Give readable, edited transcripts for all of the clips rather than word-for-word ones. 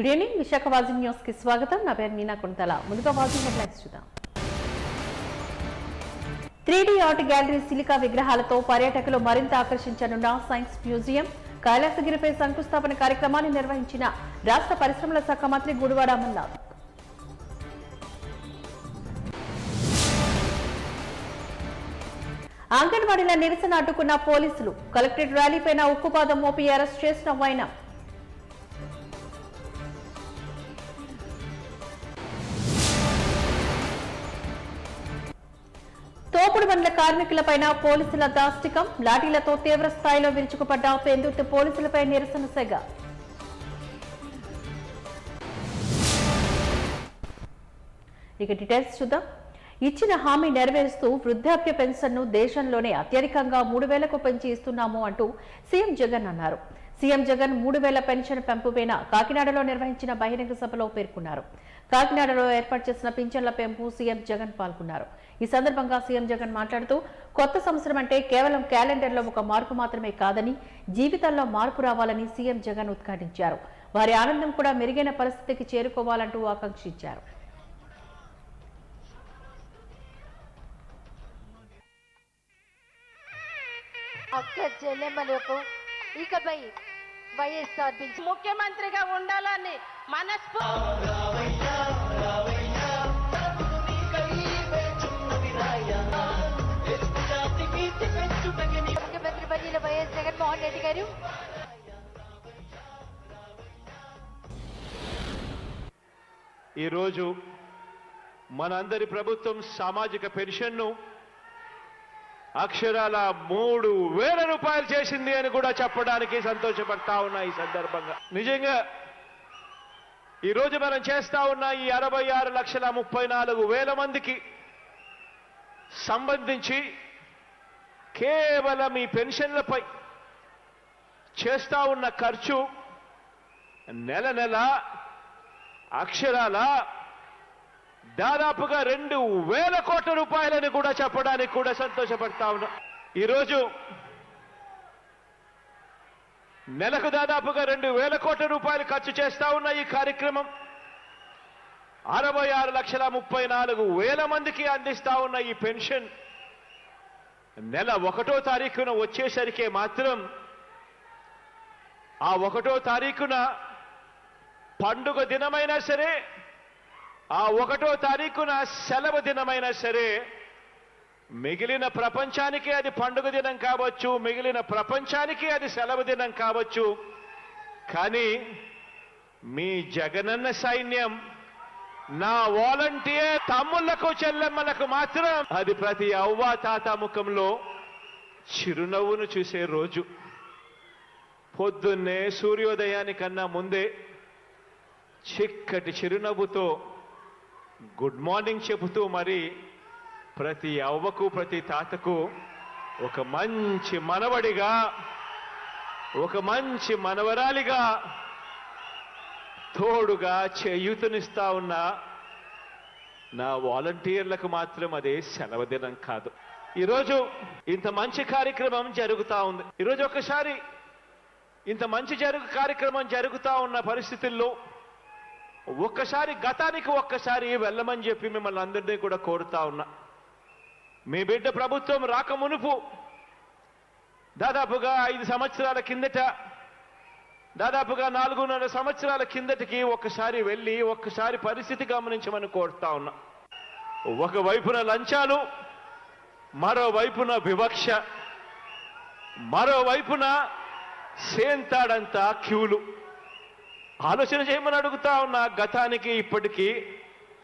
Good evening Visakha వాజింగ్ news కి స్వాగతం. నా పేరు మీనా కుంతల. ముందుగా వాజింగ్ హెడ్లైన్స్ చూద్దాం. 3D ఆర్ట్ గ్యాలరీ సిలికా విగ్రహాలతో పర్యాటకులు మరింత ఆకర్షించనున్న సైన్స్ మ్యూజియం, కైలాసగిరిపై శంకుస్థాపన కార్యక్రమాన్ని నిర్వహించిన రాష్ట్ర పరిశ్రమల శాఖ మంత్రి గుడివాడ అమర్నాథ్. అంగన్వాడీల నిరసన అడ్డుకున్న పోలీసులు, కలెక్టరేట్ ర్యాలీపైన ఉక్కుపాదం మోపి అరెస్ట్ చేసిన వైనం. తోపుడు బండ్ల కార్మికులపైన పోలీసుల దాష్టికం, లాఠీలతో తీవ్ర స్థాయిలో విరుచుకుపడ్డ పెందుర్తి పోలీసులపై నిరసన సెగ. ఇక డీటెయిల్స్ చూద్దాం. ఇచ్చిన హామీ నెరవేరుస్తూ వృద్ధాప్య పెన్షన్ను దేశంలోనే అత్యధికంగా 3,000కు పెంచి ఇస్తున్నాము అంటూ సీఎం జగన్ అన్నారు. సీఎం జగన్ 3,000 పెన్షన్ పెంపుపైన కాకినాడలో నిర్వహించిన బహిరంగ సభలో పేర్కొన్నారు. కాకినాడలో ఏర్పాటు చేసిన పింఛన్ల పెంపు సీఎం జగన్ పాల్గొన్నారు. ఈ సందర్భంగా సీఎం జగన్ మాట్లాడుతూ కొత్త సంవత్సరం అంటే కేవలం క్యాలెండర్లో ఒక మార్పు మాత్రమే కాదని, జీవితాల్లో మార్పు రావాలని సీఎం జగన్ ఉద్ఘాటించారు. వారి ఆనందం కూడా మెరుగైన పరిస్థితికి చేరుకోవాలంటూ ఆకాంక్షించారు. అక్క చెల్లెమ్మలకు ఇకపై వైఎస్ఆర్ ముఖ్యమంత్రిగా ఉండాలని ముఖ్యమంత్రి వర్యులు వైఎస్ జగన్మోహన్ రెడ్డి గారు ఈరోజు మనందరి ప్రభుత్వం సామాజిక పెన్షన్ను అక్షరాల 3,000 రూపాయలు చేసింది అని కూడా చెప్పడానికి సంతోషపడతా ఉన్నా. ఈ సందర్భంగా నిజంగా ఈరోజు మనం చేస్తా ఉన్న ఈ 66,34,000 మందికి సంబంధించి కేవలం ఈ పెన్షన్లపై చేస్తా ఉన్న ఖర్చు నెల నెల అక్షరాల దాదాపుగా 2,000 కోట్ల రూపాయలని కూడా చెప్పడానికి కూడా సంతోషపడతా ఉన్నా. ఈరోజు నెలకు దాదాపుగా 2,000 కోట్ల రూపాయలు ఖర్చు చేస్తా ఉన్న ఈ కార్యక్రమం 66,34,000 మందికి అందిస్తా ఉన్న ఈ పెన్షన్ నెల 1వ తారీఖున వచ్చేసరికి మాత్రం ఆ 1వ తారీఖున పండుగ దినమైనా సరే, ఆ 1వ తారీఖున సెలవు దినమైనా సరే, మిగిలిన ప్రపంచానికి అది పండుగ దినం కావచ్చు, మిగిలిన ప్రపంచానికి అది సెలవు దినం కావచ్చు. కానీ మీ జగనన్న సైన్యం, నా వాలంటీర్ తమ్ముళ్లకు చెల్లెమ్మలకు మాత్రం అది ప్రతి అవ్వ తాత ముఖంలో చిరునవ్వును చూసే రోజు. పొద్దున్నే సూర్యోదయానికన్నా ముందే చిక్కటి చిరునవ్వుతో గుడ్ మార్నింగ్ చెబుతూ మరి ప్రతి అవ్వకు ప్రతి తాతకు ఒక మంచి మనవడిగా, ఒక మంచి మనవరాలిగా తోడుగా చేయూతనిస్తా ఉన్న నా వాలంటీర్లకు మాత్రం అదే సెలవు దినం కాదు. ఈరోజు ఇంత మంచి కార్యక్రమం జరుగుతూ ఉంది. ఈరోజు ఒకసారి ఇంత మంచి కార్యక్రమం జరుగుతూ ఉన్న పరిస్థితుల్లో ఒక్కసారి గతానికి ఒక్కసారి వెళ్ళమని చెప్పి మిమ్మల్ని అందరినీ కూడా కోరుతా ఉన్నా. మీ బిడ్డ ప్రభుత్వం రాకమునుపు దాదాపుగా 5 సంవత్సరాల కిందట, దాదాపుగా 4.5 సంవత్సరాల కిందటికి ఒక్కసారి వెళ్ళి ఒక్కసారి పరిస్థితి గమనించమని కోరుతా ఉన్నా. ఒకవైపున లంచాలు, మరోవైపున వివక్ష, మరోవైపున సేంతాడంతా క్యూలు. ఆలోచన చేయమని అడుగుతా ఉన్నా. గతానికి ఇప్పటికీ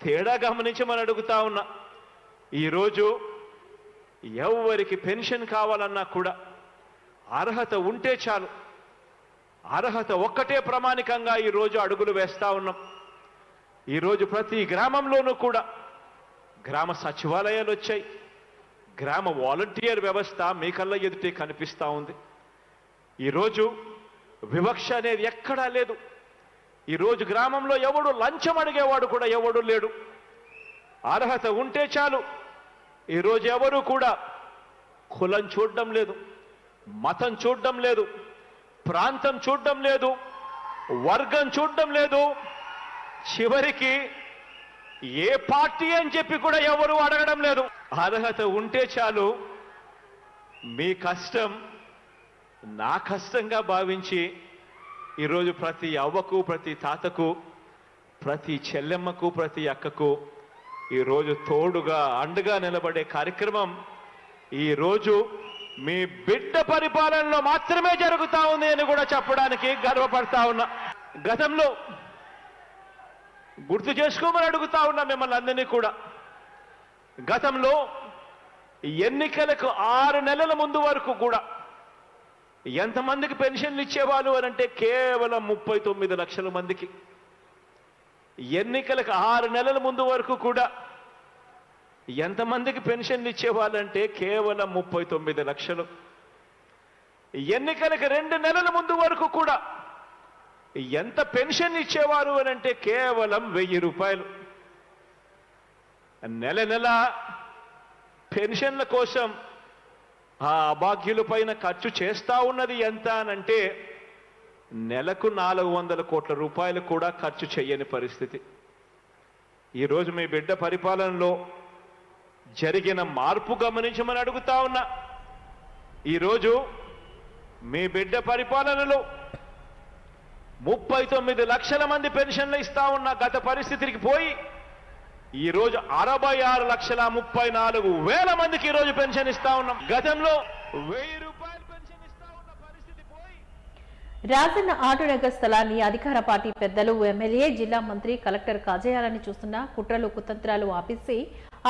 తేడా గమనించమని అడుగుతా ఉన్నా. ఈరోజు ఎవరికి పెన్షన్ కావాలన్నా కూడా అర్హత ఉంటే చాలు. అర్హత ఒక్కటే ప్రామాణికంగా ఈరోజు అడుగులు వేస్తా ఉన్నాం. ఈరోజు ప్రతి గ్రామంలోనూ కూడా గ్రామ సచివాలయాలు వచ్చాయి. గ్రామ వాలంటీర్ వ్యవస్థ మీ కళ్ళ ఎదుటే కనిపిస్తూ ఉంది. ఈరోజు వివక్ష అనేది ఎక్కడా లేదు. ఈరోజు గ్రామంలో ఎవడు లంచం అడిగేవాడు కూడా ఎవడు లేడు. అర్హత ఉంటే చాలు. ఈరోజు ఎవరు కూడా కులం చూడడం లేదు, మతం చూడడం లేదు, ప్రాంతం చూడడం లేదు, వర్గం చూడడం లేదు, చివరికి ఏ పార్టీ అని చెప్పి కూడా ఎవరు అడగడం లేదు. అర్హత ఉంటే చాలు మీ కష్టం నా కష్టంగా భావించి ఈరోజు ప్రతి అవ్వకు, ప్రతి తాతకు, ప్రతి చెల్లెమ్మకు, ప్రతి అక్కకు ఈరోజు తోడుగా అండగా నిలబడే కార్యక్రమం ఈరోజు మీ బిడ్డ పరిపాలనలో మాత్రమే జరుగుతా ఉంది అని కూడా చెప్పడానికి గర్వపడతా ఉన్నా. గతంలో గుర్తు చేసుకోమని అడుగుతా ఉన్నా మిమ్మల్ని అందరినీ కూడా. గతంలో ఎన్నికలకు 6 నెలల ముందు వరకు కూడా ఎంతమందికి పెన్షన్లు ఇచ్చేవాళ్ళు అని అంటే కేవలం 39 లక్షల మందికి. ఎన్నికలకు 6 నెలల ముందు వరకు కూడా ఎంతమందికి పెన్షన్లు ఇచ్చేవాళ్ళంటే కేవలం 39 లక్షలు. ఎన్నికలకు 2 నెలల ముందు వరకు కూడా ఎంత పెన్షన్ ఇచ్చేవారు అని అంటే కేవలం 1000 రూపాయలు. నెల నెల పెన్షన్ల కోసం ఆ అభాగ్యుల పైన ఖర్చు చేస్తా ఉన్నది ఎంత అనంటే నెలకు 400 కోట్ల రూపాయలు కూడా ఖర్చు చేయని పరిస్థితి. ఈరోజు మీ బిడ్డ పరిపాలనలో జరిగిన మార్పు గమనించమని అడుగుతా ఉన్నా. ఈరోజు మీ బిడ్డ పరిపాలనలో 39 లక్షల మంది పెన్షన్లు ఇస్తా ఉన్న గత పరిస్థితికి పోయి ఈరోజు 66,34,000 మందికి ఈరోజు పెన్షన్ ఇస్తా ఉన్నాం. గతంలో 1000 రూపాయలు పెన్షన్ ఇస్తా ఉన్న పరిస్థితి పోయి రాజన్న ఆటోనగర్ స్థలాన్ని అధికార పార్టీ పెద్దలు, ఎమ్మెల్యే, జిల్లా మంత్రి, కలెక్టర్ కాజేయాలని చూస్తున్న కుట్రలు, కుతంత్రాలు ఆపేసి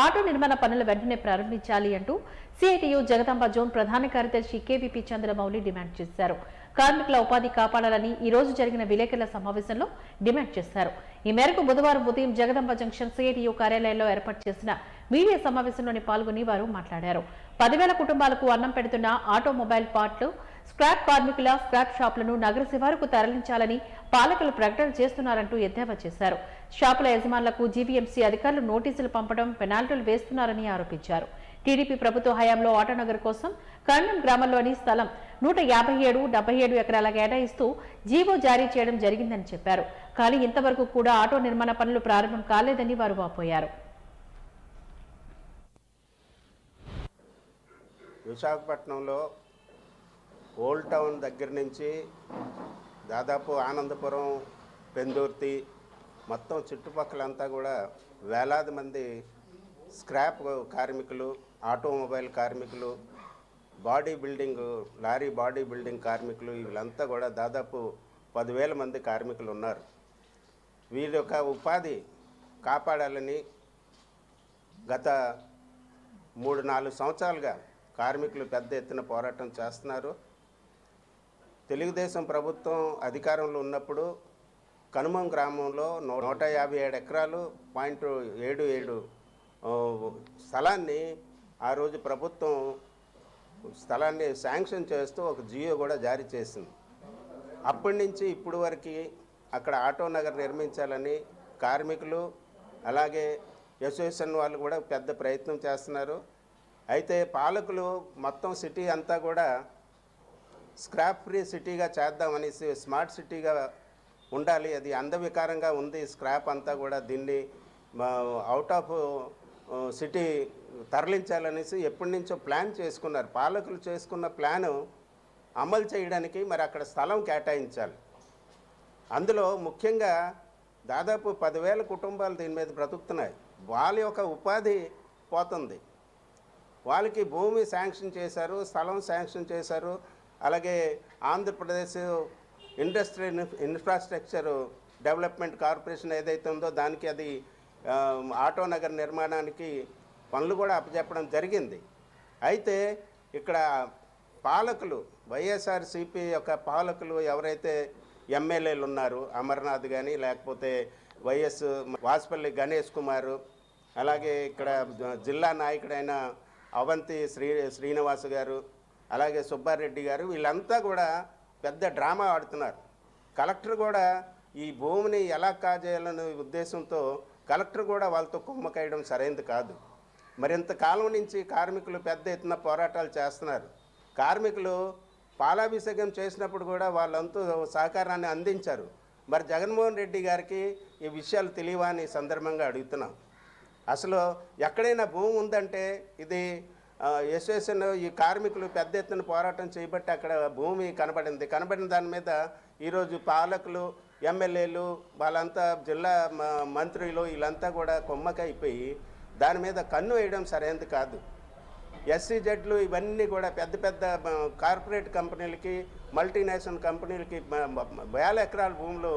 ఆటో నిర్మాణ పనులు వెంటనే ప్రారంభించాలి అంటూ సిఐటియు జగదాంబ జోన్ ప్రధాన కార్యదర్శి కేవీపీ చంద్రమౌళి డిమాండ్ చేశారు. కార్మికుల ఉపాధి కాపాడాలని ఈ రోజు జరిగిన విలేకరుల సమావేశంలో డిమాండ్ చేశారు. ఈ మేరకు బుధవారం ఉదయం జగదాంబ జంక్షన్ సిఐటియు కార్యాలయంలో ఏర్పాటు చేసిన మీడియా సమావేశంలోని పాల్గొని వారు మాట్లాడారు. 10,000 కుటుంబాలకు అన్నం పెడుతున్న ఆటోమొబైల్ పార్ట్లు, స్క్రాప్ కార్మికుల స్క్రాప్ షాపులను నగర శివారుకు తరలించాలని పాలకులు ప్రకటన చేస్తున్నారంటూ ఎద్దేవా చేశారు. షాపుల యజమానులకు జీవీఎంసీ అధికారులు నోటీసులు పంపడం, పెనాల్టీలు వేస్తున్నారని ఆరోపించారు. టీడీపీ ప్రభుత్వ హయాంలో ఆటోనగర్ కోసం కర్ణం గ్రామంలోని స్థలం 157-77 ఎకరాల కేటాయిస్తూ జీవో జారీ చేయడం జరిగిందని చెప్పారు. కానీ ఇంతవరకు కూడా ఆటో నిర్మాణ పనులు ప్రారంభం కాలేదని వారు వాపోయారు. విశాఖపట్నంలో ఓల్డ్ టౌన్ దగ్గర నుంచి దాదాపు ఆనందపురం, పెందుర్తి మొత్తం చుట్టుపక్కలంతా కూడా వేలాది మంది స్క్రాప్ కార్మికులు, ఆటోమొబైల్ కార్మికులు, body building, lorry body building కార్మికులు, వీళ్ళంతా కూడా దాదాపు 10,000 మంది కార్మికులు ఉన్నారు. వీరి యొక్క ఉపాధి కాపాడాలని గత 3-4 సంవత్సరాలుగా కార్మికులు పెద్ద ఎత్తున పోరాటం చేస్తున్నారు. తెలుగుదేశం ప్రభుత్వం అధికారంలో ఉన్నప్పుడు కనుమం గ్రామంలో 157 ఎకరాలు 0.77 స్థలాన్ని ఆ రోజు ప్రభుత్వం స్థలాన్ని శాంక్షన్ చేస్తూ ఒక జియో కూడా జారీ చేసింది. అప్పటి నుంచి ఇప్పుడు వరకు అక్కడ ఆటో నగర్ నిర్మించాలని కార్మికులు అలాగే అసోసియేషన్ వాళ్ళు కూడా పెద్ద ప్రయత్నం చేస్తున్నారు. అయితే పాలకులు మొత్తం సిటీ అంతా కూడా స్క్రాప్ ఫ్రీ సిటీగా చేద్దామనేసి, స్మార్ట్ సిటీగా ఉండాలి, అది అందవికారంగా ఉంది స్క్రాప్ అంతా కూడా, దీన్ని అవుట్ ఆఫ్ సిటీ తరలించాలనేసి ఎప్పటి నుంచో ప్లాన్ చేసుకున్నారు. పాలకులు చేసుకున్న ప్లాను అమలు చేయడానికి మరి అక్కడ స్థలం కేటాయించాలి. అందులో ముఖ్యంగా దాదాపు 10,000 కుటుంబాలు దీని మీద బ్రతుకుతున్నాయి. వాళ్ళ యొక్క ఉపాధి పోతుంది. వాళ్ళకి భూమి శాంక్షన్ చేశారు, స్థలం శాంక్షన్ చేశారు. అలాగే Andhra Pradesh industrial infrastructure development corporation ఏదైతే ఉందో దానికి అది ఆటో నగర్ నిర్మాణానికి పనులు కూడా అప్పచెప్పడం జరిగింది. అయితే ఇక్కడ పాలకులు, వైఎస్ఆర్సీపీ యొక్క పాలకులు ఎవరైతే ఎమ్మెల్యేలు ఉన్నారు, అమర్నాథ్ కానీ లేకపోతే వైఎస్ వాసుపల్లి గణేష్ కుమారు, అలాగే ఇక్కడ జిల్లా నాయకుడైన అవంతి శ్రీనివాస్ గారు, అలాగే సుబ్బారెడ్డి గారు, వీళ్ళంతా కూడా పెద్ద డ్రామా ఆడుతున్నారు. కలెక్టర్ కూడా ఈ భూమిని ఎలా కాజేయాలనే ఉద్దేశంతో కలెక్టర్ కూడా వాళ్ళతో కుమ్మకయడం సరైనది కాదు. మరింతకాలం నుంచి కార్మికులు పెద్ద ఎత్తున పోరాటాలు చేస్తున్నారు. కార్మికులు పాలాభిషేకం చేసినప్పుడు కూడా వాళ్ళంతా సహకారాన్ని అందించారు. మరి జగన్మోహన్ రెడ్డి గారికి ఈ విషయాలు తెలియవా అని సందర్భంగా అడుగుతున్నాం. అసలు ఎక్కడైనా భూమి ఉందంటే ఇది అసోసియేషన్ ఈ కార్మికులు పెద్ద ఎత్తున పోరాటం చేయబట్టి అక్కడ భూమి కనబడిన దాని మీద ఈరోజు పాలకులు, ఎమ్మెల్యేలు, వాళ్ళంతా జిల్లా మంత్రులు వీళ్ళంతా కూడా కొమ్మకైపోయి దాని మీద కన్ను వేయడం సరైనది కాదు. ఎస్సీజెడ్లు ఇవన్నీ కూడా పెద్ద పెద్ద కార్పొరేట్ కంపెనీలకి, మల్టీనేషనల్ కంపెనీలకి వేల ఎకరాల భూములు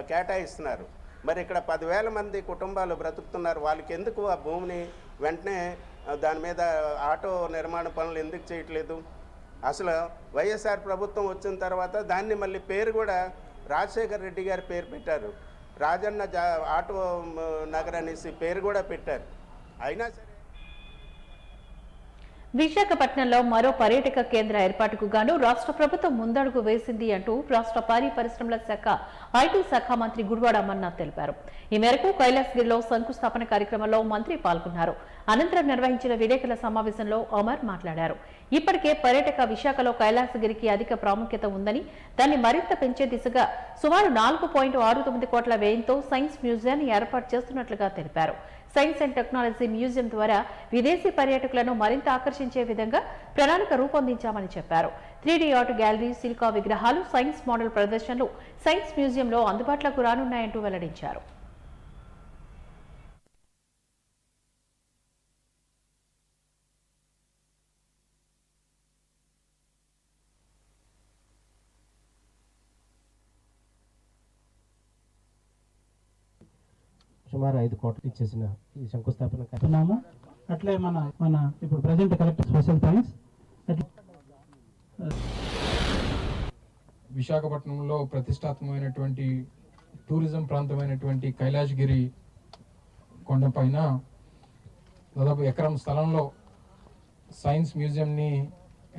కేటాయిస్తున్నారు. మరి ఇక్కడ 10,000 మంది కుటుంబాలు బ్రతుకుతున్నారు. వాళ్ళకి ఎందుకు ఆ భూమిని వెంటనే దాని మీద ఆటో నిర్మాణ పనులు ఎందుకు చేయట్లేదు? అసలు వైఎస్ఆర్ ప్రభుత్వం వచ్చిన తర్వాత దాన్ని మళ్ళీ పేరు కూడా రాజశేఖర్ రెడ్డి గారి పేరు పెట్టారు. రాజన్న ఆటో నగర్ అనేసి పేరు కూడా పెట్టారు. అయినా సరే విశాఖపట్నంలో మరో పర్యాటక కేంద్ర ఏర్పాటుకు గాను రాష్ట్ర ప్రభుత్వం ముందడుగు వేసింది అంటూ రాష్ట్ర భారీ పరిశ్రమల శాఖ ఐటీ శాఖ మంత్రి గుడివాడ అమర్నాథ్ తెలిపారు. ఈ మేరకు కైలాసగిరిలో శంకుస్థాపన కార్యక్రమంలో మంత్రి పాల్గొన్నారు. అనంతరం నిర్వహించిన విలేకరుల సమావేశంలో అమర్ మాట్లాడారు. ఇప్పటికే పర్యాటక విశాఖలో కైలాసగిరికి అధిక ప్రాముఖ్యత ఉందని, దాన్ని మరింత పెంచే దిశగా సుమారు 4.69 కోట్ల వ్యయంతో సైన్స్ మ్యూజియాన్ని ఏర్పాటు చేస్తున్నట్లుగా తెలిపారు. సైన్స్ అండ్ టెక్నాలజీ మ్యూజియం ద్వారా విదేశీ పర్యాటకులను మరింత ఆకర్షించే విధంగా ప్రణాళిక రూపొందించామని చెప్పారు. 3D ఆర్ట్ గ్యాలరీ, సిలికా విగ్రహాలు, సైన్స్ మోడల్ ప్రదర్శనలు సైన్స్ మ్యూజియంలో అందుబాటులోకి రానున్నాయంటూ వెల్లడించారు. సుమారు 5 కోట్లు ఇచ్చేసిన ఈ శంకుస్థాపన కట్టున్నాము. అట్లే మన ఇప్పుడు ప్రజెంట్ కలెక్టర్ స్పెషల్ థ్యాంక్స్. విశాఖపట్నంలో ప్రతిష్టాత్మకమైనటువంటి టూరిజం ప్రాంతమైనటువంటి కైలాసగిరి కొండపైన దాదాపు ఎకరం స్థలంలో సైన్స్ మ్యూజియంని,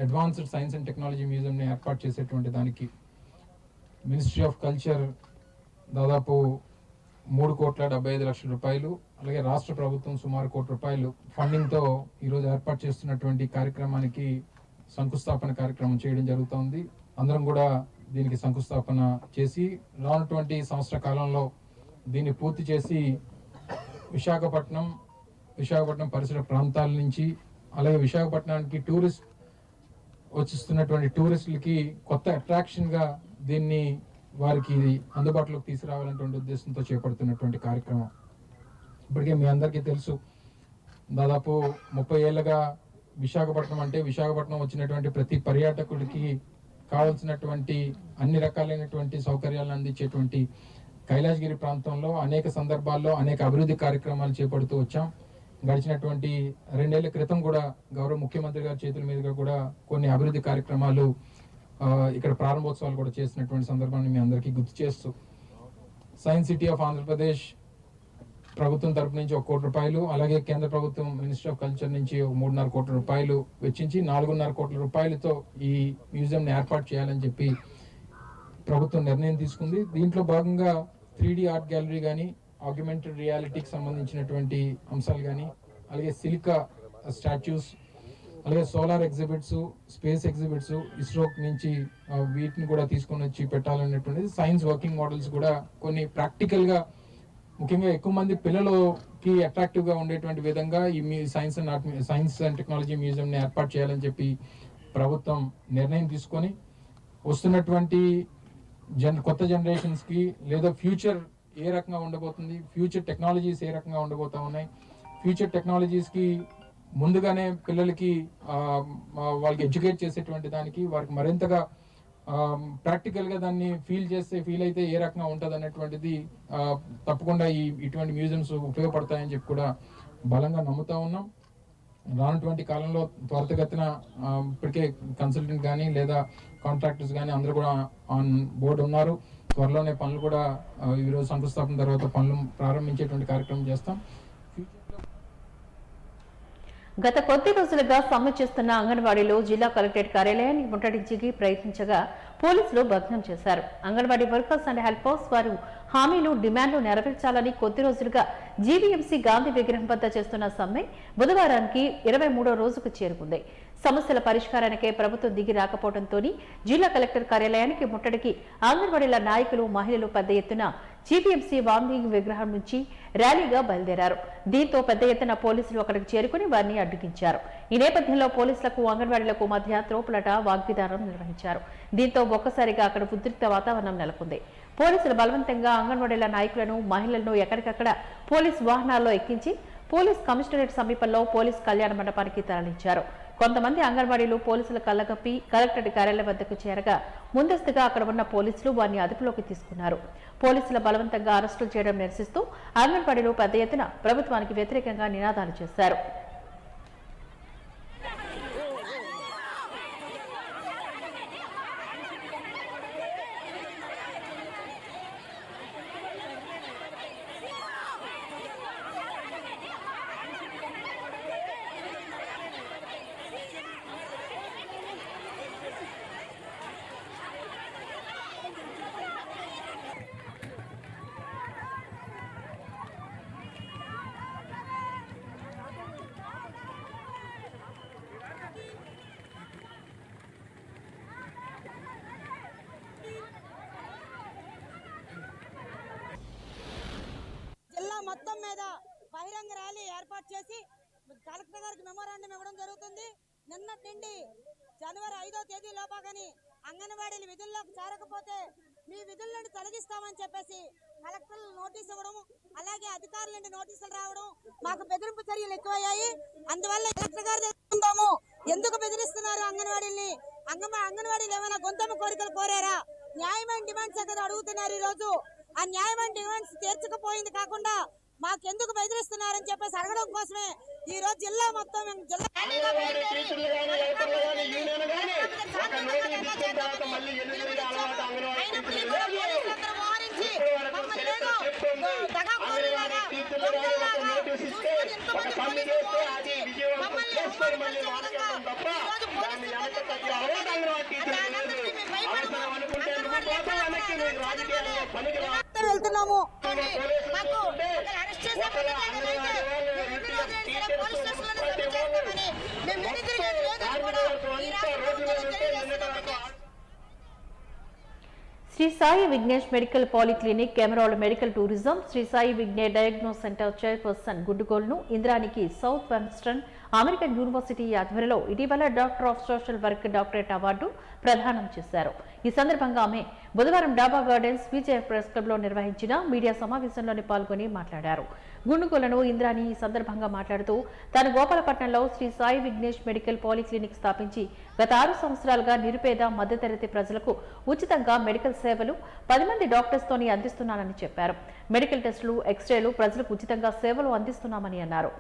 అడ్వాన్స్డ్ సైన్స్ అండ్ టెక్నాలజీ మ్యూజియంని ఏర్పాటు చేసేటువంటి దానికి మినిస్ట్రీ ఆఫ్ కల్చర్ దాదాపు 3,75,00,000 రూపాయలు, అలాగే రాష్ట్ర ప్రభుత్వం సుమారు 1 కోటి రూపాయలు ఫండింగ్తో ఈరోజు ఏర్పాటు చేస్తున్నటువంటి కార్యక్రమానికి శంకుస్థాపన కార్యక్రమం చేయడం జరుగుతోంది. అందరం కూడా దీనికి శంకుస్థాపన చేసి రానున్నటువంటి సంవత్సర కాలంలో దీన్ని పూర్తి చేసి విశాఖపట్నం పరిసర ప్రాంతాల నుంచి, అలాగే విశాఖపట్నానికి వచ్చిస్తున్నటువంటి టూరిస్టులకి కొత్త అట్రాక్షన్గా దీన్ని వారికి అందుబాటులోకి తీసుకురావాలనేటువంటి ఉద్దేశంతో చేపడుతున్నటువంటి కార్యక్రమం. ఇప్పటికే మీ అందరికీ తెలుసు, దాదాపు 30 ఏళ్ళగా విశాఖపట్నం వచ్చినటువంటి ప్రతి పర్యాటకుడికి కావాల్సినటువంటి అన్ని రకాలైనటువంటి సౌకర్యాలను అందించేటువంటి కైలాసగిరి ప్రాంతంలో అనేక సందర్భాల్లో అనేక అభివృద్ధి కార్యక్రమాలు చేపడుతూ వచ్చాం. గడిచినటువంటి 2 ఏళ్ల క్రితం కూడా గౌరవ ముఖ్యమంత్రి గారి చేతుల మీదుగా కూడా కొన్ని అభివృద్ధి కార్యక్రమాలు ఇక్కడ ప్రారంభోత్సవాలు కూడా చేసినటువంటి సందర్భాన్ని మీ అందరికీ గుర్తు చేస్తూ, సైన్స్ సిటీ ఆఫ్ ఆంధ్రప్రదేశ్ ప్రభుత్వం తరపు నుంచి 1 కోటి రూపాయలు, అలాగే కేంద్ర ప్రభుత్వం మినిస్ట్రీ ఆఫ్ కల్చర్ నుంచి 3.5 కోట్ల రూపాయలు వెచ్చించి 4.5 కోట్ల రూపాయలతో ఈ మ్యూజియంని ఏర్పాటు చేయాలని చెప్పి ప్రభుత్వం నిర్ణయం తీసుకుంది. దీంట్లో భాగంగా 3D ఆర్ట్ గ్యాలరీ కానీ, ఆగ్మెంటెడ్ రియాలిటీకి సంబంధించినటువంటి అంశాలు కానీ, అలాగే సిలికా స్టాచ్యూస్, అలాగే solar exhibits, space exhibits, ISRO నుంచి వీటిని కూడా తీసుకొని వచ్చి పెట్టాలనేటువంటిది, సైన్స్ వర్కింగ్ మోడల్స్ కూడా కొన్ని ప్రాక్టికల్గా ముఖ్యంగా ఎక్కువ మంది పిల్లలకి అట్రాక్టివ్గా ఉండేటువంటి విధంగా ఈ సైన్స్ అండ్ టెక్నాలజీ మ్యూజియంని ఏర్పాటు చేయాలని చెప్పి ప్రభుత్వం నిర్ణయం తీసుకొని వస్తున్నటువంటి కొత్త జనరేషన్స్కి లేదా ఫ్యూచర్ ఏ రకంగా ఉండబోతుంది, ఫ్యూచర్ టెక్నాలజీస్ ఏ రకంగా ఉండబోతా ఉన్నాయి, ఫ్యూచర్ టెక్నాలజీస్కి ముందుగానే పిల్లలకి వాళ్ళకి ఎడ్యుకేట్ చేసేటువంటి దానికి వారికి మరింతగా ప్రాక్టికల్గా దాన్ని ఫీల్ అయితే ఏ రకంగా ఉంటుంది అనేటువంటిది తప్పకుండా ఇటువంటి మ్యూజియంస్ ఉపయోగపడతాయని చెప్పి కూడా బలంగా నమ్ముతా ఉన్నాం. రానటువంటి కాలంలో త్వరితగతిన ఇప్పటికే కన్సల్టెంట్ కానీ లేదా కాంట్రాక్టర్స్ కానీ అందరూ కూడా ఆన్ బోర్డు ఉన్నారు. త్వరలోనే పనులు కూడా ఈరోజు శంకుస్థాపన తర్వాత పనులు ప్రారంభించేటువంటి కార్యక్రమం చేస్తాం. గత కొద్ది రోజులుగా సమ్మె చేస్తున్న అంగన్వాడీలో జిల్లా కలెక్టరేట్ కార్యాలయాన్ని ముట్టడించి ప్రయత్నించగా పోలీసులు భగ్నం చేశారు. అంగన్వాడీ వర్కర్స్ అండ్ హెల్పర్స్ వారు హామీలు డిమాండ్లు నెరవేర్చాలని కొద్ది రోజులుగా జీవీఎంసీ గాంధీ విగ్రహం వద్ద చేస్తున్న సమ్మె బుధవారానికి 23వ రోజుకు చేరుకుంది. సమస్యల పరిష్కారానికే ప్రభుత్వం దిగి రాకపోవడంతో జిల్లా కలెక్టర్ కార్యాలయానికి ముట్టడికి అంగన్వాడీల నాయకులు మహిళలు పెద్ద ఎత్తున జీవీఎంసీ గాంధీ విగ్రహం నుంచి ర్యాలీగా బయలుదేరారు. దీంతో పెద్ద ఎత్తున పోలీసులు అక్కడికి చేరుకుని వారిని అడ్డుగించారు. ఈ నేపథ్యంలో పోలీసులకు అంగన్వాడీలకు మధ్య త్రోపులట వాగ్విధానం నిర్వహించారు. దీంతో ఒక్కసారిగా అక్కడ ఉద్రిక్త వాతావరణం నెలకొంది. పోలీసులు బలవంతంగా అంగన్వాడీల నాయకులను మహిళలను ఎక్కడికక్కడ పోలీస్ వాహనాల్లో ఎక్కించి పోలీస్ కమిషనరేట్ సమీపంలో పోలీస్ కళ్యాణ మండపానికి తరలించారు. కొంతమంది అంగన్వాడీలు పోలీసుల కళ్ళగప్పి కలెక్టరేట్ కార్యాలయం వద్దకు చేరగా ముందస్తుగా అక్కడ ఉన్న పోలీసులు వారిని అదుపులోకి తీసుకున్నారు. పోలీసుల బలవంతంగా అరెస్టులు చేయడం నిరసిస్తూ అంగన్వాడీలు పెద్ద ఎత్తున ప్రభుత్వానికి వ్యతిరేకంగా నినాదాలు చేశారు. మొత్తం మీద బహిరంగ ర్యాలీ ఏర్పాటు చేసి కలెక్టర్ గారికి మెమోరాండం ఇవ్వడం జరుగుతుంది. నిన్నటి నుండి జనవరి 5వ తేదీ లోపా కానీ అంగన్వాడీలు విధుల్లోకి చేరకపోతే మీ విధుల నుండి తొలగిస్తామని చెప్పేసి కలెక్టర్ నోటీస్ ఇవ్వడం, అలాగే అధికారుల నుండి నోటీసులు రావడం, మాకు బెదిరింపు చర్యలు ఎక్కువయ్యాయి. అందువల్ల కలెక్టర్ గారు తెలుసుకుందాము, ఎందుకు బెదిరిస్తున్నారు అంగన్వాడీల్ని, అంగన్వాడీలు ఏమైనా గొంతమ్మ కోరికలు కోరారా, న్యాయమైన డిమాండ్స్ కదా అడుగుతున్నారు. ఈ రోజు ఆ న్యాయమైన డిమాండ్స్ తీర్చకపోయింది కాకుండా మాకెందుకు బెదిరిస్తున్నారని చెప్పేసి అడగడం కోసమే ఈ రోజు జిల్లా మొత్తం వెళ్తున్నాము. శ్రీ సాయి విఘ్నేష్ మెడికల్ పాలిక్లినిక్, కెమెరాల medical tourism, Shri Sai Vignesh diagnostic centre chairperson గుడ్డుగోల్ను ఇంద్రానికి సౌత్ వెస్టర్న్ అమెరికన్ యూనివర్సిటీ ఆధ్వర్యంలో ఇటీవల doctor of social work doctorate award ప్రదానం చేశారు. ఈ సందర్భంగా ఆమె బుధవారం డాబా గార్డెన్స్ విజయ ప్రెస్ క్లబ్ లో నిర్వహించిన మీడియా సమావేశంలోని పాల్గొని మాట్లాడారు. గుండుగోలను ఇంద్రాణి ఈ సందర్భంగా మాట్లాడుతూ తాను గోపాలపట్నంలో శ్రీ సాయి విఘ్నేష్ మెడికల్ పాలిక్లినిక్ స్థాపించి గత 6 సంవత్సరాలుగా నిరుపేద మధ్యతరగతి ప్రజలకు ఉచితంగా మెడికల్ సేవలు 10 మంది డాక్టర్స్ తోని అందిస్తున్నానని చెప్పారు. మెడికల్ టెస్టులు, ఎక్స్రేలు ప్రజలకు ఉచితంగా సేవలు అందిస్తున్నామని అన్నారు.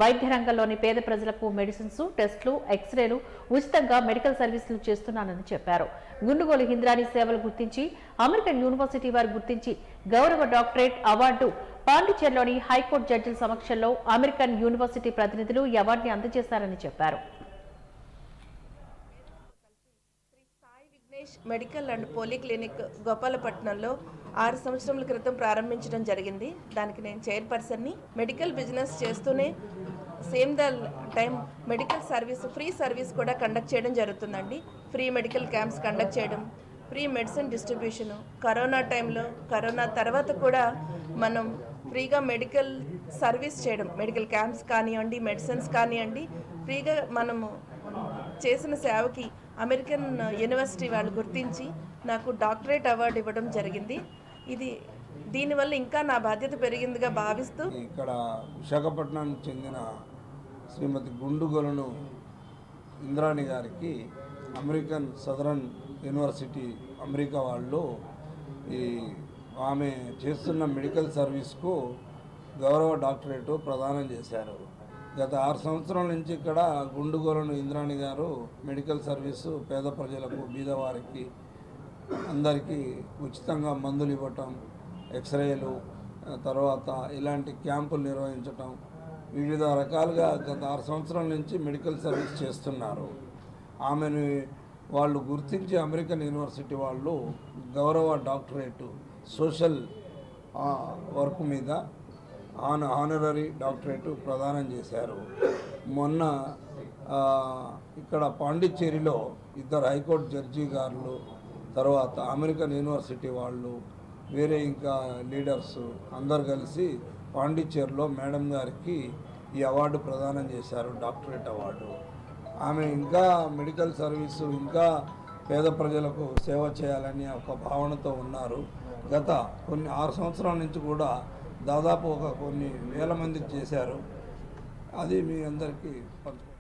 వైద్య రంగంలోని పేద ప్రజలకు మెడిసిన్స్, టెస్టులు, ఎక్స్రేలు ఉచితంగా మెడికల్ సర్వీసులు చేస్తున్నానని చెప్పారు. గుండుగోలు ఇంద్రాణి సేవలు గుర్తించి అమెరికన్ యూనివర్సిటీ వారు గుర్తించి గౌరవ డాక్టరేట్ అవార్డు పాండిచేరిలోని హైకోర్టు జడ్జిల సమక్షంలో అమెరికన్ యూనివర్సిటీ ప్రతినిధులు ఈ అవార్డుని అందజేశారని చెప్పారు. మెడికల్ అండ్ పోలీక్లినిక్ గోపాలపట్నంలో 6 సంవత్సరాల క్రితం ప్రారంభించడం జరిగింది. దానికి నేను చైర్పర్సన్ని. మెడికల్ బిజినెస్ చేస్తూనే same the time medical service, free service కూడా కండక్ట్ చేయడం జరుగుతుందండి. ఫ్రీ మెడికల్ క్యాంప్స్ కండక్ట్ చేయడం, ఫ్రీ మెడిసిన్ డిస్ట్రిబ్యూషను, కరోనా టైంలో, కరోనా తర్వాత కూడా మనం ఫ్రీగా మెడికల్ సర్వీస్ చేయడం, మెడికల్ క్యాంప్స్ కానివ్వండి, మెడిసిన్స్ కానివ్వండి, ఫ్రీగా మనము చేసిన సేవకి అమెరికన్ యూనివర్సిటీ వాళ్ళు గుర్తించి నాకు డాక్టరేట్ అవార్డు ఇవ్వడం జరిగింది. దీనివల్ల ఇంకా నా బాధ్యత పెరిగిందిగా భావిస్తూ ఇక్కడ విశాఖపట్నానికి చెందిన శ్రీమతి గుండుగోలను ఇంద్రాణి గారికి అమెరికన్ సదరన్ యూనివర్సిటీ అమెరికా వాళ్ళు ఆమె చేస్తున్న మెడికల్ సర్వీస్కు గౌరవ డాక్టరేటు ప్రదానం చేశారు. గత 6 సంవత్సరాల నుంచి ఇక్కడ గుండుగోలను ఇంద్రాణి గారు మెడికల్ సర్వీసు పేద ప్రజలకు, బీదవారికి అందరికీ ఉచితంగా మందులు ఇవ్వటం, ఎక్స్రేలు, తర్వాత ఇలాంటి క్యాంపులు నిర్వహించటం, వివిధ రకాలుగా గత 6 సంవత్సరాల నుంచి మెడికల్ సర్వీస్ చేస్తున్నారు. ఆమెను వాళ్ళు గుర్తించి అమెరికన్ యూనివర్సిటీ వాళ్ళు గౌరవ డాక్టరేటు సోషల్ వర్క్ మీద ఆనరరీ డాక్టరేటు ప్రదానం చేశారు. మొన్న ఇక్కడ పాండిచ్చేరిలో 2 హైకోర్టు జడ్జి గారు, తర్వాత అమెరికన్ యూనివర్సిటీ వాళ్ళు, వేరే ఇంకా లీడర్స్ అందరు కలిసి పాండిచ్చేరిలో మేడం గారికి ఈ అవార్డు ప్రదానం చేశారు, డాక్టరేట్ అవార్డు. ఆమె ఇంకా మెడికల్ సర్వీసు ఇంకా పేద ప్రజలకు సేవ చేయాలని ఒక భావనతో ఉన్నారు. గత 6 సంవత్సరాల నుంచి కూడా దాదాపు కొన్ని వేల మందికి చేశారు. అది మీ అందరికీ పంచుకుంటారు.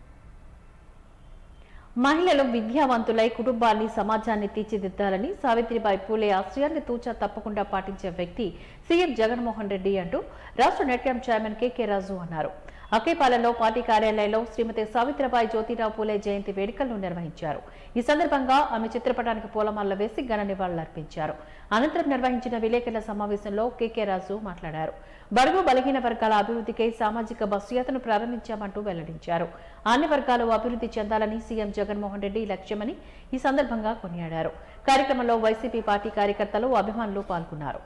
మహిళలు విద్యావంతులై కుటుంబాన్ని సమాజాన్ని తీర్చిదిద్దాలని సావిత్రిబాయి పూలే ఆశయాన్ని తూచా తప్పకుండా పాటించే వ్యక్తి సీఎం జగన్మోహన్ రెడ్డి అంటూ రాష్ట్ర నెట్ క్యాంప్ చైర్మన్ కేకే రాజు అన్నారు. అక్కేపాలెంలో పార్టీ కార్యాలయంలో శ్రీమతి సావిత్రిబాయి జ్యోతిరావు పూలే జయంతి వేడుకలను నిర్వహించారు. ఈ సందర్భంగా ఆమె చిత్రపటానికి పూలమాల వేసి ఘన నివాళులర్పించారు. అనంతరం నిర్వహించిన విలేకరుల సమావేశంలో కేకే రాజు మాట్లాడారు. బడుగు బలహీన వర్గాల అభివృద్ధికై సామాజిక బస్సు యాత్రను ప్రారంభించామంటూ వెల్లడించారు. అన్ని వర్గాలు అభివృద్ధి చెందాలని సీఎం జగన్మోహన్ రెడ్డి లక్ష్యమని ఈ సందర్భంగా కొనియాడారు. కార్యక్రమంలో వైసీపీ పార్టీ కార్యకర్తలు, అభిమానులు పాల్గొన్నారు.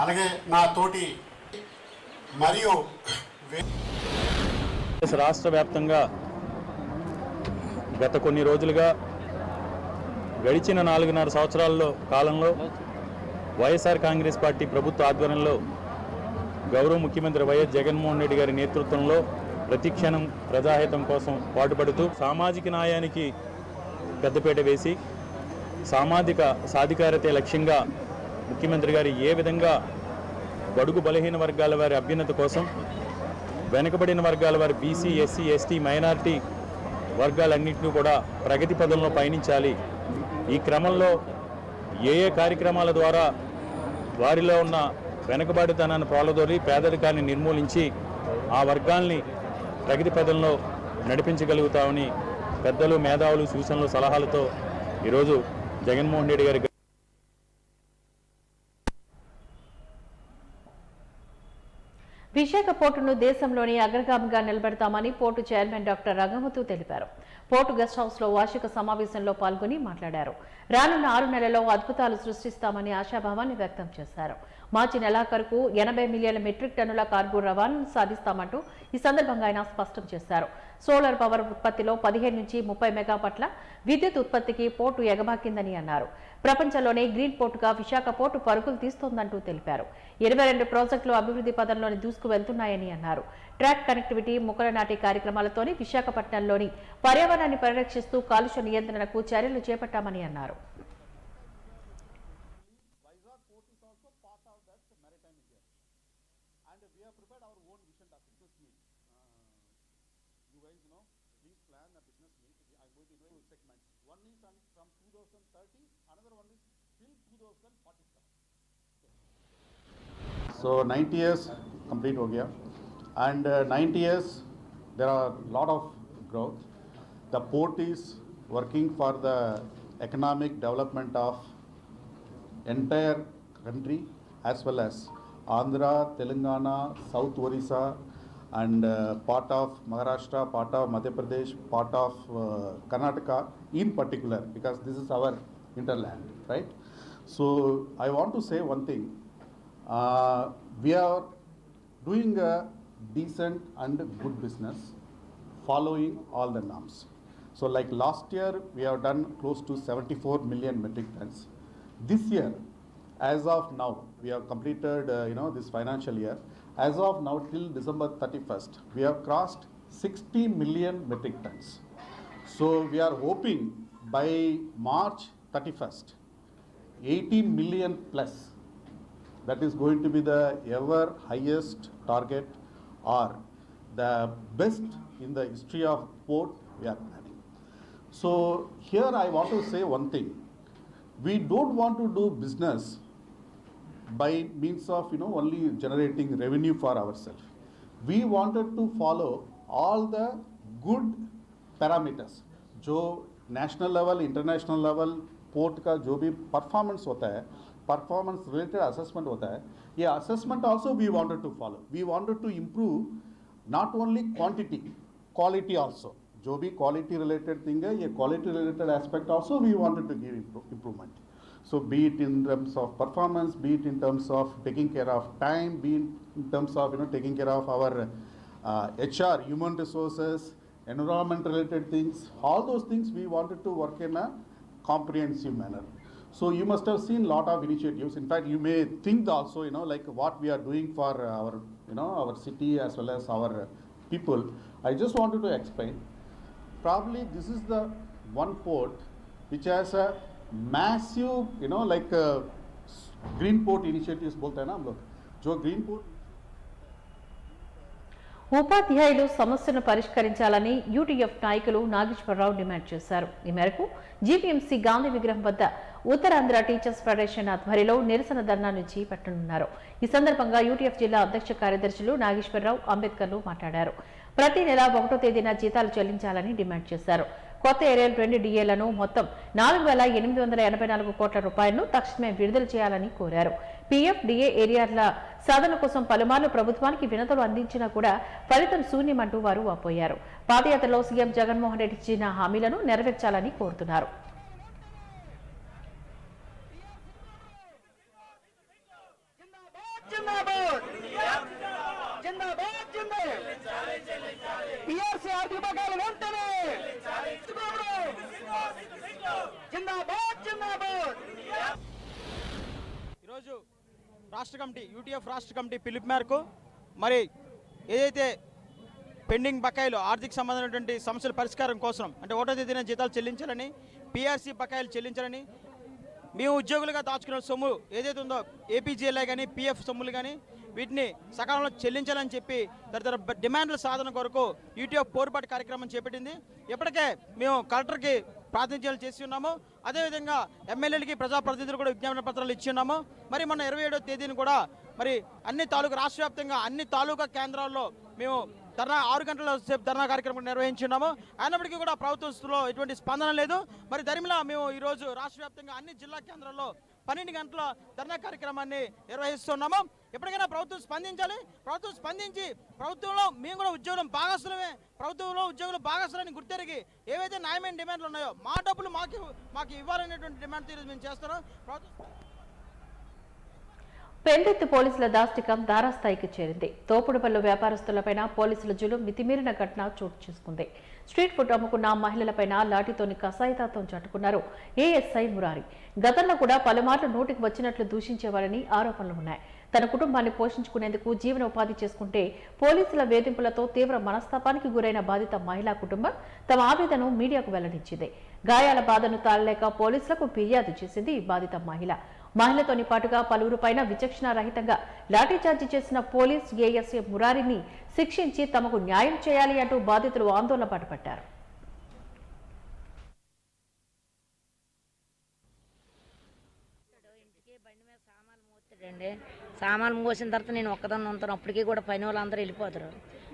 అలాగే నా తోటి మరియు రాష్ట్ర వ్యాప్తంగా గత కొన్ని రోజులుగా గడిచిన 4.5 సంవత్సరాల్లో కాలంలో వైఎస్ఆర్ కాంగ్రెస్ పార్టీ ప్రభుత్వ ఆధ్వర్యంలో గౌరవ ముఖ్యమంత్రి వైఎస్ జగన్మోహన్ రెడ్డి గారి నేతృత్వంలో ప్రతిక్షణం ప్రజాహితం కోసం పాటుపడుతూ సామాజిక న్యాయానికి పెద్దపీట వేసి సామాజిక సాధికారతే లక్ష్యంగా ముఖ్యమంత్రి గారు ఏ విధంగా బడుగు బలహీన వర్గాల వారి అభ్యున్నతి కోసం, వెనుకబడిన వర్గాల వారి బీసీ, ఎస్సీ, ఎస్టీ, మైనారిటీ వర్గాలన్నింటినీ కూడా ప్రగతి పదంలో పయనించాలి. ఈ క్రమంలో ఏ కార్యక్రమాల ద్వారా వారిలో ఉన్న వెనుకబడితనాన్ని ప్రాలదోరి పేదరికాన్ని నిర్మూలించి ఆ వర్గాల్ని ప్రగతి పదంలో నడిపించగలుగుతామని పెద్దలు, మేధావులు సూచనలు, సలహాలతో ఈరోజు జగన్మోహన్ రెడ్డి గారి విశాఖ పోర్టును దేశంలోని అగ్రగామిగా నిలబెడతామని పోర్టు చైర్మన్ డాక్టర్ రంగమతు తెలిపారు. పోర్టు గెస్ట్ హౌస్ లో వార్షిక సమావేశంలో పాల్గొని మాట్లాడారు. రానున్న 6 నెలల్లో అద్భుతాలు సృష్టిస్తామని ఆశాభావాన్ని వ్యక్తం చేశారు. మార్చి నెలాఖరుకు 80 మిలియన్ల మెట్రిక్ టన్నుల కార్గో రవాణాను సాధిస్తామంటూ ఈ సందర్భంగా ఆయన స్పష్టం చేశారు. సోలార్ పవర్ ఉత్పత్తిలో 15 నుంచి 30 మెగావాట్ల విద్యుత్ ఉత్పత్తికి పోర్టు ఎగబాకిందని అన్నారు. ప్రపంచంలోనే గ్రీన్ పోర్టుగా విశాఖ పోర్టు పరుగులు తీస్తోందంటూ తెలిపారు. 22 ప్రాజెక్టులు అభివృద్ధి పదంలోని దూసుకు వెళ్తున్నాయని అన్నారు. ట్రాక్ కనెక్టివిటీ, మొక్కల నాటి కార్యక్రమాలతోనే విశాఖపట్నంలోని పర్యావరణాన్ని పరిరక్షిస్తూ కాలుష్య నియంత్రణకు చర్యలు చేపట్టామని అన్నారు. So 90 years complete ho gaya, and 90 years there are a lot of growth. The port is working for the economic development of entire country as well as Andhra, Telangana, South Orissa, and part of Maharashtra, part of Madhya Pradesh, part of Karnataka in particular, because this is our hinterland, right? So I want to say one thing. We are doing a decent and good business, following all the norms. So like last year, we have done close to 74 million metric tons. This year, as of now, we have completed, this financial year. As of now, till December 31st, we have crossed 60 million metric tons. So we are hoping by March 31st, 18 million plus. That is going to be the ever highest target or the best in the history of port we are planning. So here I want to say one thing. We don't want to do business by means of only generating revenue for ourselves. We wanted to follow all the good parameters जो national level, international level port का जो भी performance होता है, performance related assessment होता है, ये assessment also we wanted to follow. We wanted to improve not only quantity, quality also. जो भी क्वालिटी रिलेटेड थिंग है, ये quality related aspect also we wanted to give improvement. So be it in terms of performance, be it in terms of taking care of time, be it in terms of taking care of our HR, human resources, environment related things, all those things we wanted to work in a comprehensive manner. So you must have seen lot of initiatives. In fact, you may think also like what we are doing for our our city as well as our people. I just wanted to explain. Probably this is the one port which has a massive like green port initiatives बोलते हैं ना हम लोग, जो green port ఉపాధ్యాయులు సమస్యను పరిష్కరించాలని UTF నాయకులు నాగేశ్వరరావు డిమాండ్ చేశారు. ఈ మేరకు జీవీఎంసీ గాంధీ విగ్రహం వద్ద ఉత్తరాంధ్ర టీచర్స్ ఫెడరేషన్ ఆధ్వర్యంలో నిరసన ధర్నా చేపట్టనున్నారు. ఈ సందర్భంగా యూటీఎఫ్ జిల్లా అధ్యక్ష కార్యదర్శులు నాగేశ్వరరావు, అంబేద్కర్లు మాట్లాడారు. ప్రతి నెల 1వ తేదీన జీతాలు చెల్లించాలని డిమాండ్ చేశారు. కొత్త ఏరియల్ 2 డిఏలను మొత్తం 4,884 కోట్ల రూపాయలను తక్షణమే విడుదల చేయాలని కోరారు. పీఎఫ్, డిఏ ఏరియాల సాధన కోసం పలుమార్లు ప్రభుత్వానికి వినతులు అందించినా కూడా ఫలితం శూన్యమంటూ వారు వాపోయారు. పాదయాత్రలో సీఎం జగన్మోహన్ రెడ్డి ఇచ్చిన హామీలను నెరవేర్చాలని కోరుతున్నారు. ఈరోజు రాష్ట్ర కమిటీ, యూటీఎఫ్ రాష్ట్ర కమిటీ పిలుపు మేరకు మరి ఏదైతే పెండింగ్ బకాయిలు, ఆర్థిక సంబంధమైనటువంటి సమస్యల పరిష్కారం కోసం అంటే 1వ తేదీన జీతాలు చెల్లించాలని, పీఆర్సీ బకాయిలు చెల్లించాలని, మేము ఉద్యోగులుగా దాచుకున్న సొమ్ము ఏదైతే ఉందో ఏపీజీఎల్ఐ కానీ పీఎఫ్ సొమ్ములు కానీ వీటిని సకాలంలో చెల్లించాలని చెప్పి తదితర డిమాండ్ల సాధన కొరకు యూటీఎఫ్ పోరుబాటు కార్యక్రమం చేపట్టింది. ఇప్పటికే మేము కలెక్టర్కి ప్రాతినిధ్యాలు చేసి ఉన్నాము. అదేవిధంగా ఎమ్మెల్యేలకి, ప్రజాప్రతినిధులు కూడా విజ్ఞాపన పత్రాలు ఇచ్చి ఉన్నాము. మరి మొన్న 27వ తేదీని కూడా మరి అన్ని తాలూకా రాష్ట్ర వ్యాప్తంగా అన్ని తాలూకా కేంద్రాల్లో మేము ధర్నా 6 గంటల సేపు ధర్నా కార్యక్రమం నిర్వహించున్నాము. అయినప్పటికీ కూడా ప్రభుత్వంలో ఎటువంటి స్పందన లేదు. మరి దరిమిలా మేము ఈరోజు రాష్ట్ర వ్యాప్తంగా అన్ని జిల్లా కేంద్రాల్లో 12 గంటల ధర్నా కార్యక్రమాన్ని నిర్వహిస్తున్నాము. ఎప్పటికైనా ప్రభుత్వం స్పందించాలి. ప్రభుత్వం స్పందించి ప్రభుత్వంలో మేము కూడా ఉద్యోగులు భాగస్వామ్యమే, ప్రభుత్వంలో ఉద్యోగులు భాగస్వామ్యాన్ని గుర్తెరిగి ఏవైతే న్యాయమైన డిమాండ్లు ఉన్నాయో మా డబ్బులు మాకు ఇవ్వాలనేటువంటి డిమాండ్ ఈరోజు మేము చేస్తున్నాం. పెండెత్తు పోలీసుల దాష్టికం తారాస్థాయికి చేరింది. తోపుడు పళ్ళు వ్యాపారస్తులపైన పోలీసుల జులుం మితిమీరిన ఘటన చోటు చేసుకుంది. స్ట్రీట్ ఫుడ్ అమ్ముకున్న మహిళలపైన లాఠీతోని కసాయితాత్వం చాటుకున్నారు ఏఎస్ఐ మురారి. గతంలో కూడా పలుమార్లు నోటికి వచ్చినట్లు దూషించేవారని ఆరోపణలు ఉన్నాయి. తన కుటుంబాన్ని పోషించుకునేందుకు జీవనోపాధి చేసుకుంటే పోలీసుల వేధింపులతో తీవ్ర మనస్తాపానికి గురైన బాధిత మహిళా కుటుంబం తమ ఆవేదనను మీడియాకు వెల్లడించింది. గాయాల బాధను తాళలేక పోలీసులకు ఫిర్యాదు చేసింది బాధిత మహిళ. మహిళతోని పాటుగా పలువురుపైన విచక్షణ రహితంగా లాఠీచార్జి చేసిన పోలీస్ ఏఎస్ఐ మురారిని శిక్షించి తమకు న్యాయం చేయాలి అంటూ బాధితులు ఆందోళన పట్టుపట్టారు. సామాన్లు మోసిన తర్వాత నేను ఒక్కదాన్ని ఉంటాను. అప్పటికీ కూడా పని వాళ్ళందరూ వెళ్ళిపోతారు.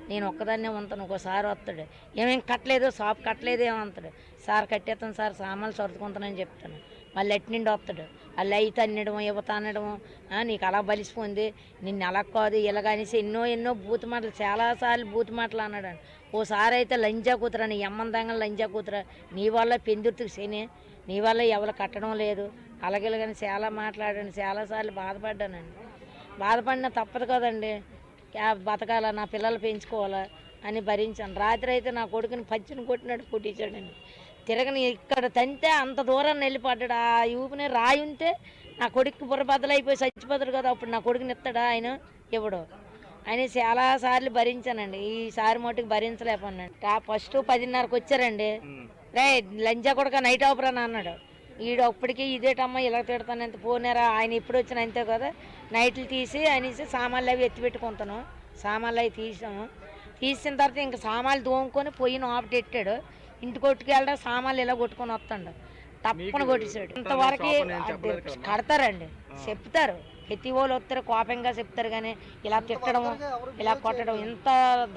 నేను ఒక్కదాన్నే ఉంటాను. ఒకసారి వస్తాడు, ఏమేం కట్టలేదు, షాప్ కట్టలేదు ఏమంటాడు. సార్ కట్టేస్తాను సార్, సామాన్లు సర్దుకుంటానని చెప్తాను. మళ్ళీ ఎట్టి నుండి వస్తాడు, వాళ్ళు అయితే అనడము, యువత అనడము, నీకు అలా బలిసిపోయింది, నిన్ను అలా కాదు ఇలాగనేసి ఎన్నో బూతు మాటలు, చాలాసార్లు బూతు మాటలు అన్నాడు. ఓసారి అయితే లంజా కూతురా, నీ అమ్మందంగా లంజా కూతురా, నీ వల్ల పెందుర్తికి శని, నీ వల్ల ఎవరు కట్టడం లేదు, అలాగే కానీ చాలా మాట్లాడాను. చాలాసార్లు బాధపడ్డానండి. బాధపడినా తప్పదు కదండి, బతకాలా, నా పిల్లలు పెంచుకోవాలా అని భరించాను. రాత్రి అయితే నా కొడుకుని పచ్చిని కొట్టినట్టు కొట్టించాడండి. తిరగని ఇక్కడ తంతే అంత దూరాన్ని వెళ్ళిపడ్డాడు. ఆ ఊపిని రాయి ఉంటే నా కొడుకు బుర్రబద్దలైపోయి చచ్చిపోతాడు కదా, అప్పుడు నా కొడుకుని ఇస్తాడా ఆయన? ఇవ్వడు అని చాలాసార్లు భరించానండి. ఈసారి మటుకు భరించలేకపోయానండి. ఫస్ట్ 10:30కి వచ్చారండి. రే లంజా కొడుక నైట్ ఆపరాని అన్నాడు. ఈడు అప్పటికి ఇదేటమ్మా ఇలా తిడతాను, ఎంత పోనారా, ఆయన ఇప్పుడు వచ్చిన అంతే కదా. నైట్లు తీసి అనేసి సామాన్లు అవి ఎత్తి పెట్టుకుంటాను. సామాన్లు అవి తీసాము. తీసిన తర్వాత ఇంకా సామాన్లు దోముకొని పొయ్యిని ఆపటెట్టాడు. ఇంటి కొట్టుకెళ్ళడా సామాన్లు ఇలా కొట్టుకొని వస్తాడు. తప్పని కొట్టేశాడు. ఇంతవరకు కడతారండి, చెప్తారు ప్రతి వాళ్ళు వస్తారు కోపంగా చెప్తారు, కానీ ఇలా తిట్టడం ఇలా కొట్టడం ఇంత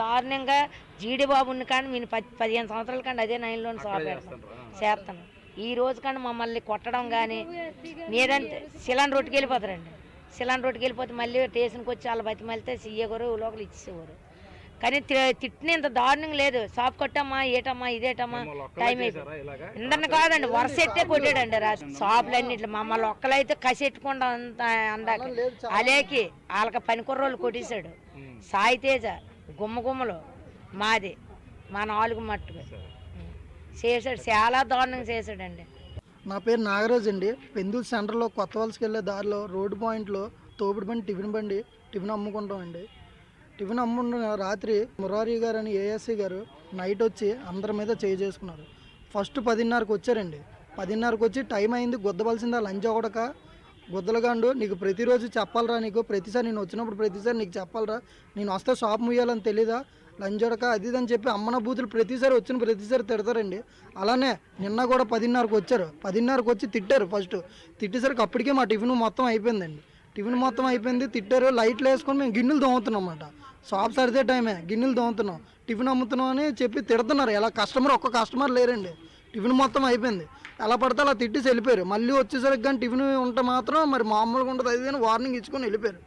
దారుణంగా జీడి బాబుని కానీ నేను 15 సంవత్సరాల కంటే అదే 9లో షాప్ చేస్తాను. ఈ రోజు కానీ మమ్మల్ని కొట్టడం కానీ లేదంటే సిలాన్ రోడ్డుకి వెళ్ళిపోతారండి. సిలాన్ రోడ్డుకి వెళ్ళిపోతే మళ్ళీ స్టేషన్కి వచ్చి వాళ్ళ బతిమలితే సీఏ గారు లోపల ఇచ్చేసేవారు. కానీ తిట్టిన ఇంత దారుణంగా లేదు. షాప్ కొట్టమ్మా ఏటమ్మా ఇదేటమ్మా టైం అయిపోయి ఇందరిని కాదండి వరుస ఎట్టే కొట్టాడండి షాపులు అన్నింటి. మమ్మల్ని ఒక్కలైతే కసెట్టుకుండా అంత అందాక అలేకి వాళ్ళకి పనికొర్రోళ్ళు కొట్టేశాడు. సాయి తేజ గుమ్మలో మాది మా 4 మట్టుకు చేశాడు, చాలా దారుణంగా చేశాడండి. నా పేరు నాగరాజ్ అండి. పెందుల్ సెంటర్లో కొత్త వలసకి వెళ్ళే దారిలో రోడ్డు పాయింట్లో తోపుడు బండి టిఫిన్ అమ్ముకుంటామండి. టిఫిన్ అమ్ముకున్న రాత్రి మురారి గారు అని ఏఎస్సీ గారు నైట్ వచ్చి అందరి మీద చేసుకున్నారు. ఫస్ట్ 10:30కి వచ్చారండి. 10:30కి వచ్చి టైం అయింది గుద్దవలసిందా లంచ్ ఒకడక గుద్దలగాండు, నీకు ప్రతిరోజు చెప్పాలరా, నీకు ప్రతిసారి నేను వచ్చినప్పుడు ప్రతిసారి నీకు చెప్పాలరా, నేను వస్తే షాప్ ముయ్యాలని తెలీదా, లంచ్ ఉడక అది ఇది అని చెప్పి అమ్మన బూతులు ప్రతిసారి ప్రతిసారి తిడతారండి. అలానే నిన్న కూడా 10:30కి వచ్చారు. 10:30కి వచ్చి తిట్టారు. ఫస్ట్ తిట్టేసరికి అప్పటికే మా టిఫిన్ మొత్తం అయిపోయిందండి. టిఫిన్ మొత్తం అయిపోయింది, తిట్టారు. లైట్లు వేసుకొని మేము గిన్నెలు తోముతున్నాం అన్నమాట. షాప్ సరిదే టైమే గిన్నెలు తోముతున్నాం, టిఫిన్ అమ్ముతున్నాం అని చెప్పి తిడుతున్నారు. ఎలా ఒక్క కస్టమర్ లేరండి. టిఫిన్ మొత్తం అయిపోయింది, ఎలా పడితే అలా తిట్టేసి వెళ్ళిపోయారు. మళ్ళీ వచ్చేసరికి కానీ టిఫిన్ ఉంటే మాత్రం మరి మామూలుగా ఉంటుంది అది అని వార్నింగ్ ఇచ్చుకొని వెళ్ళిపోయారు.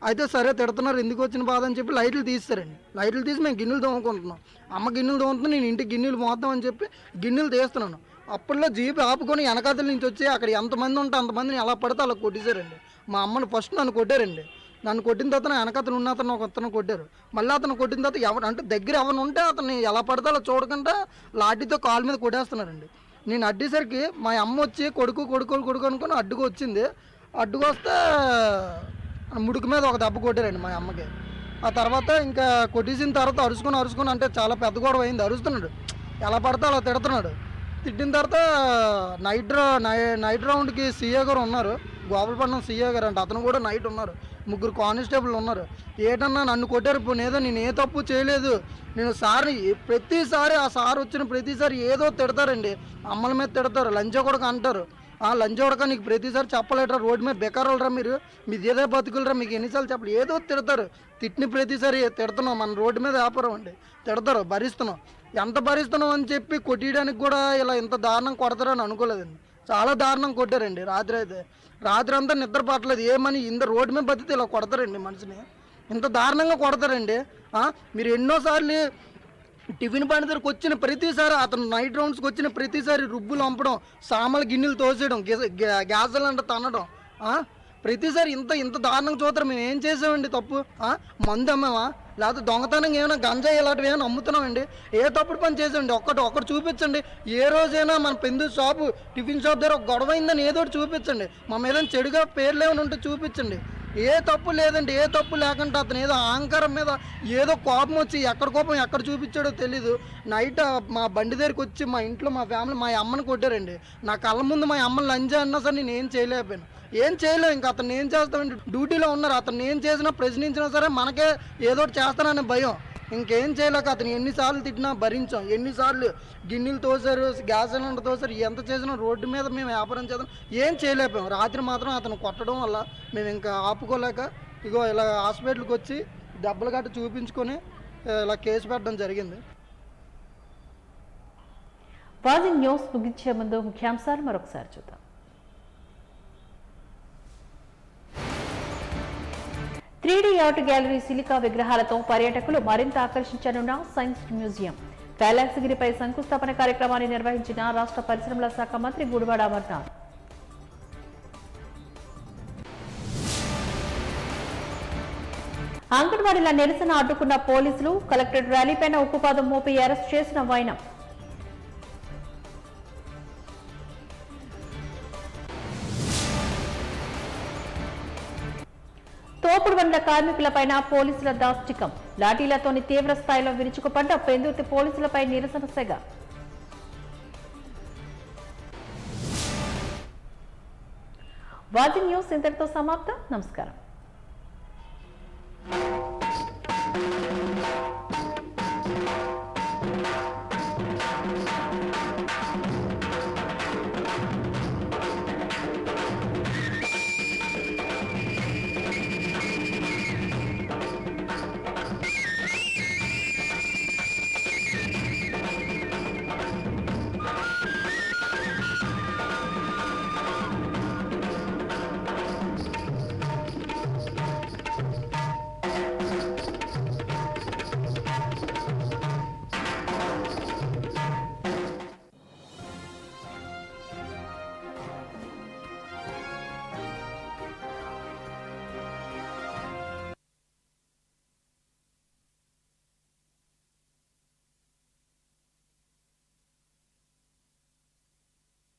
అయితే సరే తిడుతున్నారు, ఎందుకు వచ్చిన బాధ అని చెప్పి లైట్లు తీస్తారండి. లైట్లు తీసి మేము గిన్నెలు తోముకుంటున్నాం. అమ్మ గిన్నెలు తోముతున్నాం, నేను ఇంటికి గిన్నెలు మోద్దాం అని చెప్పి గిన్నెలు తీస్తున్నాను. అప్పట్లో జీప్ ఆపుకొని వెనకాతల నుంచి వచ్చి అక్కడ ఎంతమంది ఉంటే అంతమందిని ఎలా పడితే అలా కొట్టేశారండి. మా అమ్మను ఫస్ట్ నన్ను కొట్టారండి. నన్ను కొట్టిన తర్వాత వెనకతను ఉన్న అతను ఒక అతను కొట్టారు. మళ్ళీ అతను కొట్టిన తర్వాత ఎవరు అంటే దగ్గర ఎవరు ఉంటే అతన్ని ఎలా పడితే అలా చూడకుండా లాఠీతో కాలు మీద కొట్టేస్తున్నారండి. నేను అడ్డేసరికి మా అమ్మ వచ్చి కొడుకు అనుకుని అడ్డుకు వచ్చింది. అడ్డుకు వస్తే ముడుకు మీద ఒక దెబ్బ కొట్టారండి మా అమ్మకి. ఆ తర్వాత ఇంకా కొట్టేసిన తర్వాత అరుచుకొని అంటే చాలా పెద్ద గొడవ అయింది. అరుస్తున్నాడు, ఎలా పడితే అలా తిడుతున్నాడు. తిట్టిన తర్వాత నైట్ రౌండ్కి సీఏ గారు ఉన్నారు, గోపాలపట్నం సీఏ గారు అంటే అతను కూడా నైట్ ఉన్నారు. 3 కానిస్టేబుల్ ఉన్నారు. ఏటన్నా నన్ను కొట్టారు, ఇప్పుడు ఏదో నేను ఏ తప్పు చేయలేదు, నేను సార్ని ప్రతిసారి ఆ సార్ వచ్చిన ప్రతిసారి ఏదో తిడతారండి. అమ్మల మీద తిడతారు, లంచ్ కూడా అంటారు. లంచ్ కూడా నీకు ప్రతిసారి చెప్పలేటరా, రోడ్డు మీద బెకారోళ్ళరా, మీది ఏదో బతుకులరా, మీకు ఎన్నిసార్లు చెప్పాలి, ఏదో తిడతారు. తిట్టిన ప్రతిసారి తిడుతున్నాం, మన రోడ్డు మీద వ్యాపారం అండి, తిడతారు, భరిస్తున్నాం. ఎంత భరిస్తున్నాం అని చెప్పి కొట్టేయడానికి కూడా ఇలా ఇంత దారుణం కొడతారని అనుకోలేదండి. చాలా దారుణం కొట్టారండి. రాత్రి అంతా నిద్ర పట్టలేదు. ఏమని ఇంత రోడ్డు మీద బతితే ఇలా కొడతారండి మనిషిని, ఇంత దారుణంగా కొడతారండి. మీరు ఎన్నోసార్లు టిఫిన్ బండి దగ్గరకు వచ్చిన ప్రతిసారి, అతను నైట్ రౌండ్స్కి వచ్చిన ప్రతిసారి రుబ్బులు పంపడం, సామాన్లు గిన్నెలు తోసేయడం, గ్యాసులు అంటే తన్నడం, ప్రతిసారి ఇంత దారుణంగా చూస్తారు. మేము ఏం చేసామండి తప్పు? మందు అమ్మామా, లేకపోతే దొంగతనంగా ఏమైనా గంజాయి ఇలాంటివి ఏమైనా అమ్ముతున్నామండి? ఏ తప్పుడు పని చేసామండి? ఒక్కటి చూపించండి. ఏ రోజైనా మన పెందు షాపు టిఫిన్ షాప్ దగ్గర ఒక గొడవ అయిందని ఏదో ఒకటి చూపించండి. మా మీద చెడుగా పేర్లు ఏమైనా ఉంటే చూపించండి. ఏ తప్పు లేదండి. ఏ తప్పు లేకుండా అతను ఏదో అహంకారం మీద ఏదో కోపం వచ్చి ఎక్కడ కోపం ఎక్కడ చూపించాడో తెలీదు. నైట్ మా బండి దగ్గరికి వచ్చి మా ఇంట్లో మా ఫ్యామిలీ మా అమ్మని కొట్టారండి. నా కళ్ళ ముందు మా అమ్మని లంచ్ అన్నా సరే నేను ఏం చేయలేకపోయాను. ఏం చేయలేము. ఇంకా అతను ఏం చేస్తామండి, డ్యూటీలో ఉన్నారు. అతను ఏం చేసినా ప్రశ్నించినా సరే మనకే ఏదో ఒకటి చేస్తాననే భయం. ఇంకేం చేయలేక అతను ఎన్నిసార్లు తిట్టినా భరించాం. ఎన్నిసార్లు గిన్నెలు తోసారు, గ్యాస్ సిలిండర్ తోసారు, ఎంత చేసినా రోడ్డు మీద మేము వ్యాపారం చేద్దాం ఏం చేయలేకపోయాం. రాత్రి మాత్రం అతను కొట్టడం వల్ల మేము ఇంకా ఆపుకోలేక ఇగో ఇలా హాస్పిటల్కి వచ్చి దెబ్బలు గట్ట చూపించుకొని ఇలా కేసు పెట్టడం జరిగింది. వాజింగ్ న్యూస్ ముగించే ముందు ముఖ్యాంశాలు మరొకసారి చూద్దాం. త్రీడీ ఆర్ట్ గ్యాలరీ సిలికా విగ్రహాలతో పర్యాటకులు మరింత ఆకర్షించనున్న సైన్స్ మ్యూజియం. కైలాసగిరిపై శంకుస్థాపన కార్యక్రమాన్ని నిర్వహించిన రాష్ట్ర పరిశ్రమల శాఖ మంత్రి గుడివాడ అమర్నాథ్. అంగన్వాడీల నిరసన అడ్డుకున్న పోలీసులు, కలెక్టరేట్ ర్యాలీపైన ఉక్కుపాదం మోపి అరెస్ట్ చేసిన వైనం. తోపుడు బండ్ల కార్మికులపైన పోలీసుల దాష్టికం. లాఠీలతోని తీవ్ర స్థాయిలో విరుచుకుపడ్డ పెందుర్తి పోలీసులపై నిరసన సెగ. వాజింగ్ న్యూస్ ఇంతటితో సమాప్తం. నమస్కారం.